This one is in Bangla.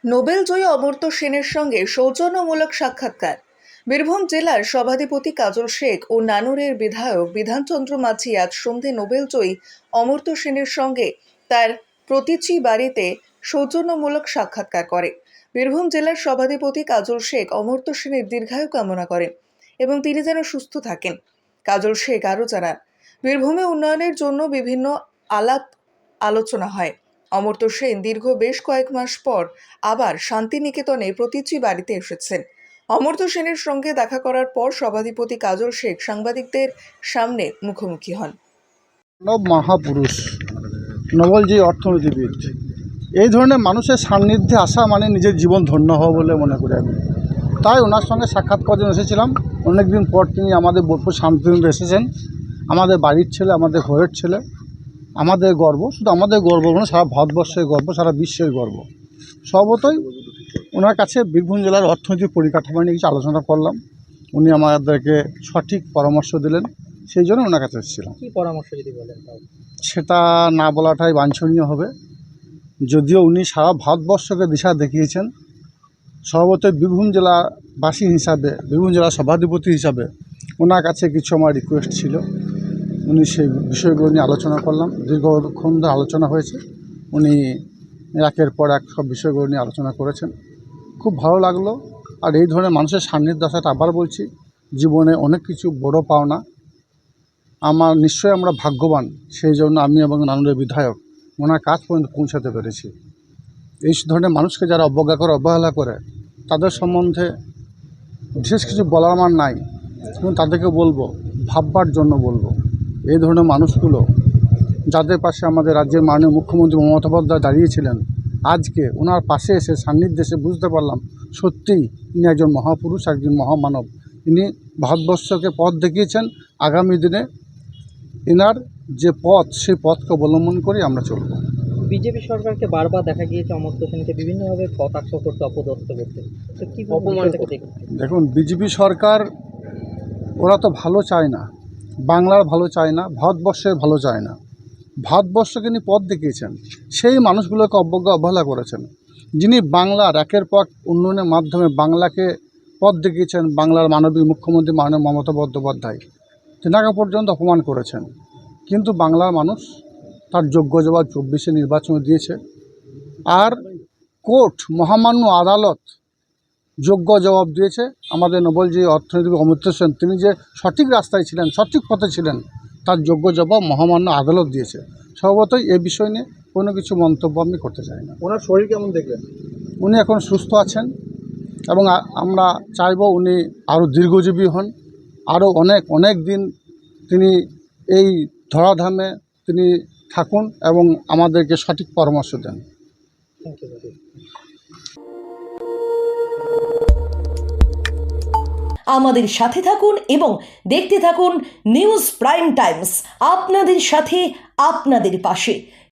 নোবেলজয়ী অমর্ত্য সেনের সঙ্গে সৌজন্যমূলক সাক্ষাৎকার। বীরভূম জেলার সভাধিপতি কাজল শেখ ও নানুরের বিধায়ক বিধানচন্দ্র মাঝি আজ সন্ধে নোবেলজয়ী অমর্ত্য সেনের সঙ্গে তার প্রতিচি বাড়িতে সৌজন্যমূলক সাক্ষাৎকার করে। বীরভূম জেলার সভাধিপতি কাজল শেখ অমর্ত্য সেনের দীর্ঘায়ু কামনা করেন এবং তিনি যেন সুস্থ থাকেন। কাজল শেখ আরও জানান, বীরভূমে উন্নয়নের জন্য বিভিন্ন আলাপ আলোচনা হয়। অমর্ত্য সেন দীর্ঘ বেশ কয়েক মাস পর আবার শান্তিনিকেতনে প্রতিচি বাড়িতে এসেছেন। অমর্ত্য সেনের সঙ্গে দেখা করার পর সভাধিপতি কাজল শেখ সাংবাদিকদের সামনে মুখোমুখি হন। মানব মহাপুরুষ, নোবেলজয়ী অর্থনীতিবিদ, এই ধরনের মানুষের সান্নিধ্যে আসা মানে নিজের জীবন ধন্য হওয়া বলে মনে করি আমি। তাই ওনার সঙ্গে সাক্ষাৎ করার জন্য এসেছিলাম। অনেক দিন পর তিনি আমাদের বোলপুর শান্তিনিকেতনে এসেছেন। আমাদের বাড়ির ছেলে, আমাদের ঘরের ছেলে, আমাদের গর্ব। শুধু আমাদের গর্ব নয়, সারা ভারতবর্ষের গর্ব, সারা বিশ্বের গর্ব। সর্বতই ওনার কাছে বীরভূম জেলার অর্থনৈতিক পরিকাঠামো নিয়ে কিছু আলোচনা করলাম। উনি আমাদেরকে সঠিক পরামর্শ দিলেন, সেই জন্য ওনার কাছে এসেছিলাম। কী পরামর্শ যদি বলেন তাও? সেটা না বলাটাই বাঞ্ছনীয় হবে। যদিও উনি সারা ভারতবর্ষকে দিশা দেখিয়েছেন, সর্বতই বীরভূম জেলাবাসী হিসাবে, বীরভূম জেলার সভাধিপতি হিসাবে ওনার কাছে কিছু আমার রিকোয়েস্ট ছিল। উনি সেই বিষয়গুলো নিয়ে আলোচনা করলাম, দীর্ঘক্ষণ ধরে আলোচনা হয়েছে। উনি একের পর এক সব বিষয়গুলো নিয়ে আলোচনা করেছেন, খুব ভালো লাগলো। আর এই ধরনের মানুষের সান্নিধ্যে আসাটা, আবার বলছি, জীবনে অনেক কিছু বড় পাওনা। নিশ্চয়ই আমরা ভাগ্যবান, সেই জন্য আমি এবং নানুরের বিধায়ক ওনার কাজ পর্যন্ত পৌঁছাতে পেরেছি। এই ধরনের মানুষকে যারা অবজ্ঞা করে, অবহেলা করে, তাদের সম্বন্ধে বিশেষ কিছু বলার আমার নাই, কিন্তু তাদেরকে বলবো, ভাববার জন্য বলবো। এই ধরনের মানুষগুলো, যাদের পাশে আমাদের রাজ্যের মাননীয় মুখ্যমন্ত্রী মমতা বন্দ্যোপাধ্যায় দাঁড়িয়েছিলেন, আজকে ওনার পাশে এসে সান্নিধ্যে এসে বুঝতে পারলাম সত্যিই ইনি একজন মহাপুরুষ, একজন মহামানব। ইনি ভারতবর্ষকে পথ দেখিয়েছেন। আগামী দিনে এনার যে পথ, সেই পথকে অবলম্বন করে আমরা চলব। বিজেপি সরকারকে বারবার দেখা গিয়েছে অমর্ত্য সেনকে বিভিন্নভাবে কটাক্ষ করতে, অপদস্থ করতে। তো কী অপমান দেখুন, বিজেপি সরকার ওরা তো ভালো চায় না, বাংলার ভালো চায় না, ভারতবর্ষের ভালো চায় না। ভারতবর্ষকে ইনি পথ দেখিয়েছেন, সেই মানুষগুলোকে অবহেলা করেছেন। যিনি বাংলার একের পর উন্নয়নের মাধ্যমে বাংলাকে পথ দেখিয়েছেন, বাংলার মাননীয় মুখ্যমন্ত্রী মাননীয় মমতা বন্দ্যোপাধ্যায়, তেনাকে পর্যন্ত অপমান করেছেন। কিন্তু বাংলার মানুষ তার যোগ্য জবাব 24-এ নির্বাচনে দিয়েছে। আর কোর্ট, মহামান্য আদালত যোগ্য জবাব দিয়েছে। আমাদের নোবেলজয়ী অর্থনীতিবিদ অমর্ত্য সেন, তিনি যে সঠিক রাস্তায় ছিলেন, সঠিক পথে ছিলেন, তার যোগ্য জবাব মহামান্য আদালত দিয়েছে। সর্বতই এ বিষয় নিয়ে কোনো কিছু মন্তব্য আমি করতে চাই না। ওনার শরীর কেমন দেখলেন? উনি এখন সুস্থ আছেন এবং আমরা চাইব উনি আরও দীর্ঘজীবী হন, আরও অনেক দিন তিনি এই ধরাধামে তিনি থাকুন এবং আমাদেরকে সঠিক পরামর্শ দেন। Thank you. আমাদের সাথে থাকুন এবং দেখতে থাকুন নিউজ প্রাইম টাইমস, আপনাদের সাথে, আপনাদের পাশে।